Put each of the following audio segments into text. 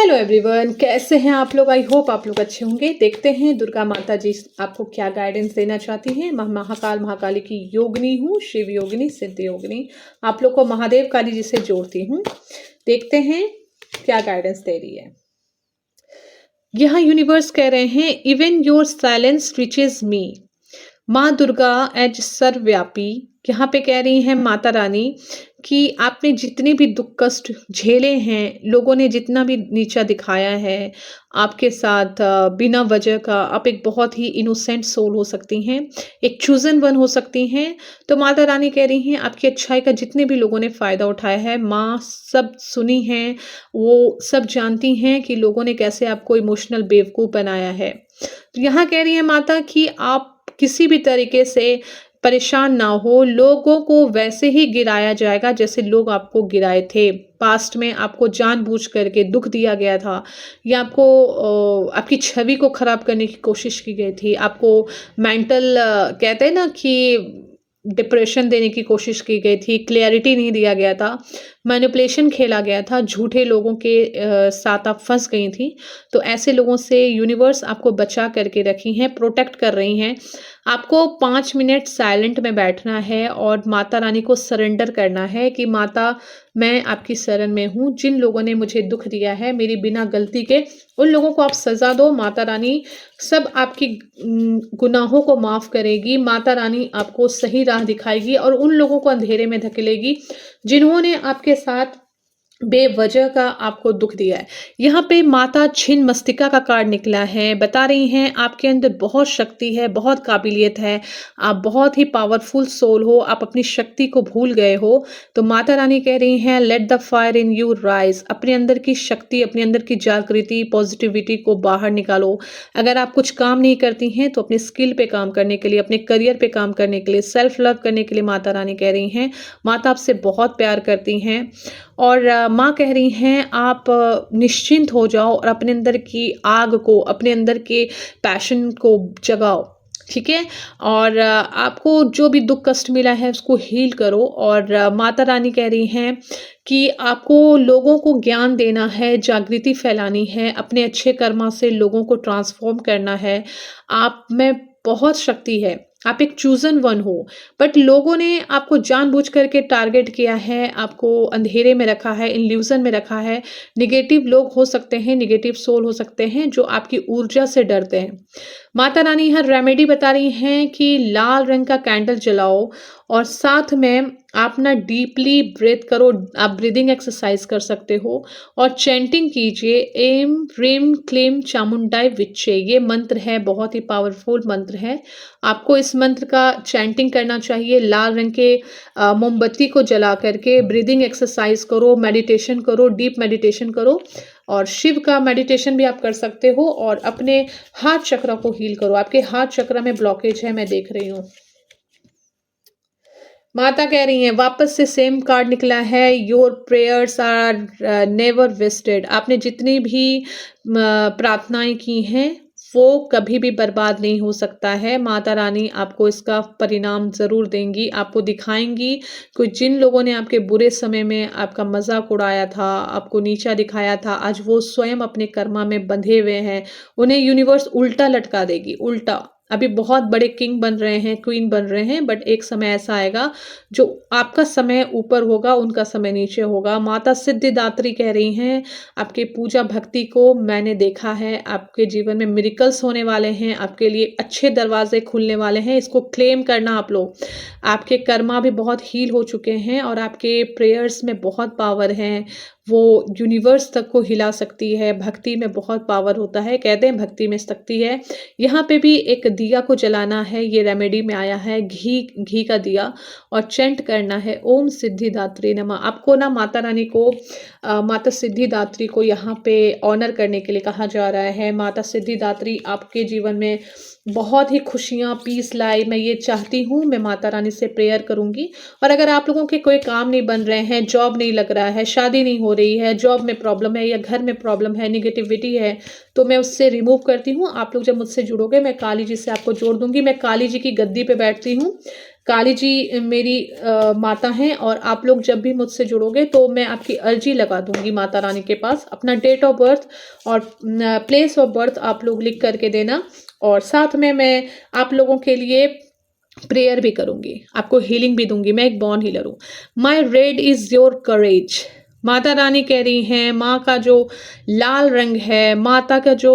Hello everyone, कैसे हैं आप लोग। आई होप आप लोग अच्छे होंगे। देखते हैं दुर्गा माता जी आपको क्या गाइडेंस देना चाहती हैं। महाकाल महाकाली की योगिनी हूँ, शिव योगिनी, सिद्ध योगिनी। आप लोग को महादेव काली जी से जोड़ती हूँ। देखते हैं क्या गाइडेंस दे रही है। यहाँ यूनिवर्स कह रहे हैं, इवन योर साइलेंस रीचेज मी। माँ दुर्गा एज सर्वव्यापी यहाँ पे कह रही हैं माता रानी कि आपने जितने भी दुख कष्ट झेले हैं, लोगों ने जितना भी नीचा दिखाया है आपके साथ, बिना वजह का, आप एक बहुत ही इनोसेंट सोल हो सकती हैं, एक चूजन वन हो सकती हैं। तो माता रानी कह रही हैं आपकी अच्छाई का जितने भी लोगों ने फ़ायदा उठाया है, माँ सब सुनी हैं, वो सब जानती हैं कि लोगों ने कैसे आपको इमोशनल बेवकूफ़ बनाया है। तो यहाँ कह रही है माता कि आप किसी भी तरीके से परेशान ना हो, लोगों को वैसे ही गिराया जाएगा जैसे लोग आपको गिराए थे। पास्ट में आपको जानबूझ करके दुख दिया गया था या आपको आपकी छवि को खराब करने की कोशिश की गई थी। आपको मेंटल कहते हैं ना कि डिप्रेशन देने की कोशिश की गई थी, क्लैरिटी नहीं दिया गया था, मैनिपुलेशन खेला गया था, झूठे लोगों के साथ आप फंस गई थी। तो ऐसे लोगों से यूनिवर्स आपको बचा करके रखी हैं, प्रोटेक्ट कर रही हैं। आपको 5 मिनट साइलेंट में बैठना है और माता रानी को सरेंडर करना है कि माता मैं आपकी शरण में हूँ। जिन लोगों ने मुझे दुख दिया है मेरी बिना गलती के, उन लोगों को आप सज़ा दो। माता रानी सब आपकी गुनाहों को माफ़ करेगी। माता रानी आपको सही राह दिखाएगी और उन लोगों को अंधेरे में धकेलेगी जिन्होंने आपके साथ बेवजह का आपको दुख दिया है। यहाँ पे माता छिन्न मस्तिका का कार्ड निकला है। बता रही हैं आपके अंदर बहुत शक्ति है, बहुत काबिलियत है, आप बहुत ही पावरफुल सोल हो, आप अपनी शक्ति को भूल गए हो। तो माता रानी कह रही हैं let the fire in you rise. अपने अंदर की शक्ति, अपने अंदर की जागृति, पॉजिटिविटी को बाहर निकालो। अगर आप कुछ काम नहीं करती हैं तो अपने स्किल पे काम करने के लिए, अपने करियर पे काम करने के लिए, सेल्फ लव करने के लिए माता रानी कह रही हैं। माता आपसे बहुत प्यार करती हैं और माँ कह रही हैं आप निश्चिंत हो जाओ और अपने अंदर की आग को, अपने अंदर के पैशन को जगाओ, ठीक है। और आपको जो भी दुख कष्ट मिला है उसको हील करो। और माता रानी कह रही हैं कि आपको लोगों को ज्ञान देना है, जागृति फैलानी है, अपने अच्छे कर्मा से लोगों को ट्रांसफॉर्म करना है। आप में बहुत शक्ति है, आप एक चूजन वन हो, बट लोगों ने आपको जानबूझ करके टारगेट किया है, आपको अंधेरे में रखा है, इल्यूजन में रखा है। निगेटिव लोग हो सकते हैं, निगेटिव सोल हो सकते हैं जो आपकी ऊर्जा से डरते हैं। माता रानी यहाँ रेमेडी बता रही हैं कि लाल रंग का कैंडल जलाओ और साथ में आप ना डीपली ब्रीथ करो। आप ब्रीदिंग एक्सरसाइज कर सकते हो और चैंटिंग कीजिए, एम ह्रीम क्लीम चामुंडाई विच्चे। ये मंत्र है, बहुत ही पावरफुल मंत्र है। आपको इस मंत्र का चैंटिंग करना चाहिए। लाल रंग के मोमबत्ती को जला करके ब्रीदिंग एक्सरसाइज करो, मेडिटेशन करो, डीप मेडिटेशन करो। और शिव का मेडिटेशन भी आप कर सकते हो और अपने हार्ट चक्र को हील करो। आपके हार्ट चक्र में ब्लॉकेज है, मैं देख रही हूँ। माता कह रही हैं वापस से सेम कार्ड निकला है, your prayers are never wasted. आपने जितनी भी प्रार्थनाएं की हैं वो कभी भी बर्बाद नहीं हो सकता है। माता रानी आपको इसका परिणाम ज़रूर देंगी, आपको दिखाएंगी कि जिन लोगों ने आपके बुरे समय में आपका मजाक उड़ाया था, आपको नीचा दिखाया था, आज वो स्वयं अपने कर्मा में बंधे हुए हैं। उन्हें यूनिवर्स उल्टा लटका देगी, उल्टा। अभी बहुत बड़े किंग बन रहे हैं, क्वीन बन रहे हैं, बट एक समय ऐसा आएगा जो आपका समय ऊपर होगा, उनका समय नीचे होगा। माता सिद्धिदात्री कह रही हैं आपके पूजा भक्ति को मैंने देखा है, आपके जीवन में मिरेकल्स होने वाले हैं, आपके लिए अच्छे दरवाजे खुलने वाले हैं। इसको क्लेम करना आप लोग। आपके कर्मा भी बहुत हील हो चुके हैं और आपके प्रेयर्स में बहुत पावर है, वो यूनिवर्स तक को हिला सकती है। भक्ति में बहुत पावर होता है, कहते हैं भक्ति में शक्ति है। यहाँ पे भी एक दिया को जलाना है, ये रेमेडी में आया है, घी का दिया, और चैंट करना है ओम सिद्धिदात्री नमः। आपको ना माता रानी को, माता सिद्धिदात्री को यहाँ पे ऑनर करने के लिए कहा जा रहा है। माता सिद्धिदात्री आपके जीवन में बहुत ही खुशियाँ, पीस लाए, मैं ये चाहती हूँ। मैं माता रानी से प्रेयर करूँगी। और अगर आप लोगों के कोई काम नहीं बन रहे हैं, जॉब नहीं लग रहा है, शादी नहीं हो रही है, जॉब में प्रॉब्लम है या घर में प्रॉब्लम है, निगेटिविटी है, तो मैं उससे रिमूव करती हूँ। आप लोग जब मुझसे जुड़ोगे मैं काली जी से आपको जोड़ दूंगी। मैं काली जी की गद्दी पे बैठती हूँ, काली जी मेरी माता हैं और आप लोग जब भी मुझसे जुड़ोगे तो मैं आपकी अर्जी लगा दूँगी माता रानी के पास। अपना डेट ऑफ बर्थ और प्लेस ऑफ बर्थ आप लोग लिख कर के देना और साथ में मैं आप लोगों के लिए प्रेयर भी करूँगी, आपको हीलिंग भी दूँगी, मैं एक बॉर्न हीलर हूँ। माय रेड इज़ योर करेज। माता रानी कह रही हैं, माँ का जो लाल रंग है, माता का जो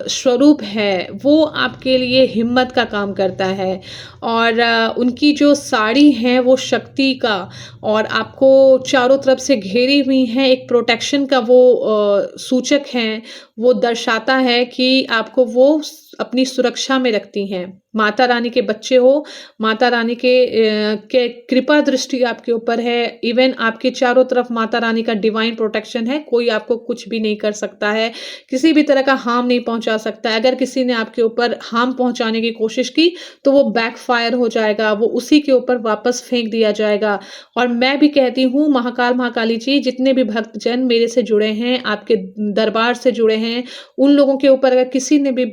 स्वरूप है, वो आपके लिए हिम्मत का काम करता है और उनकी जो साड़ी है वो शक्ति का और आपको चारों तरफ से घेरी हुई हैं, एक प्रोटेक्शन का वो सूचक हैं, वो दर्शाता है कि आपको वो अपनी सुरक्षा में रखती हैं। माता रानी के बच्चे हो, माता रानी के कृपा दृष्टि आपके ऊपर है। इवन आपके चारों तरफ माता रानी का डिवाइन प्रोटेक्शन है, कोई आपको कुछ भी नहीं कर सकता है, किसी भी तरह का हार्म नहीं पहुंचा सकता है। अगर किसी ने आपके ऊपर हार्म पहुंचाने की कोशिश की तो वो बैकफायर हो जाएगा, वो उसी के ऊपर वापस फेंक दिया जाएगा। और मैं भी कहती हूँ महाकाल महाकाली जी, जितने भी भक्तजन मेरे से जुड़े हैं, आपके दरबार से जुड़े हैं, उन लोगों के ऊपर अगर किसी ने भी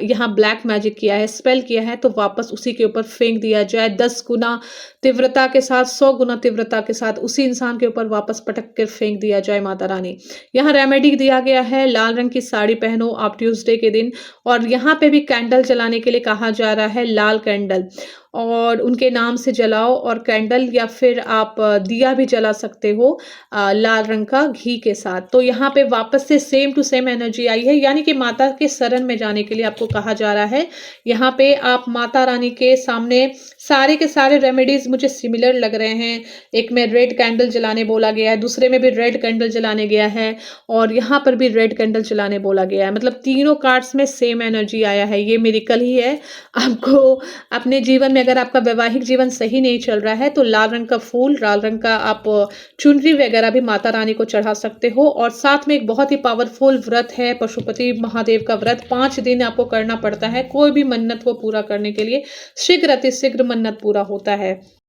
यहाँ ब्लैक मैजिक किया है, स्पेल किया है, तो वापस उसी के ऊपर फेंक दिया जाए। 10 गुना तीव्रता के साथ, 100 गुना तीव्रता के साथ उसी इंसान के ऊपर वापस पटक कर फेंक दिया जाए माता रानी। यहाँ रेमेडी दिया गया है, लाल रंग की साड़ी पहनो आप ट्यूसडे के दिन और यहाँ पे भी कैंडल जलाने के लिए कहा जा रहा है, लाल कैंडल और उनके नाम से जलाओ और कैंडल या फिर आप दिया भी जला सकते हो लाल रंग का घी के साथ। तो यहाँ पे वापस से सेम टू सेम एनर्जी आई है, यानी कि माता के शरण में जाने के लिए आपको कहा जा रहा है। यहाँ पे आप माता रानी के सामने सारे के सारे रेमेडीज मुझे सिमिलर लग रहे हैं। एक में रेड कैंडल जलाने बोला गया है, दूसरे में भी रेड कैंडल जलाने गया है और यहाँ पर भी रेड कैंडल जलाने बोला गया है। मतलब तीनों कार्ड्स में सेम एनर्जी आया है, ये मिरेकल ही है। आपको अपने जीवन में अगर आपका वैवाहिक जीवन सही नहीं चल रहा है तो लाल रंग का फूल, लाल रंग का आप चुनरी वगैरह भी माता रानी को चढ़ा सकते हो। और साथ में एक बहुत ही पावरफुल व्रत है, पशुपति महादेव का व्रत 5 दिन आपको करना पड़ता है। कोई भी मन्नत को पूरा करने के लिए शीघ्र अतिशीघ्र मन्नत पूरा होता है।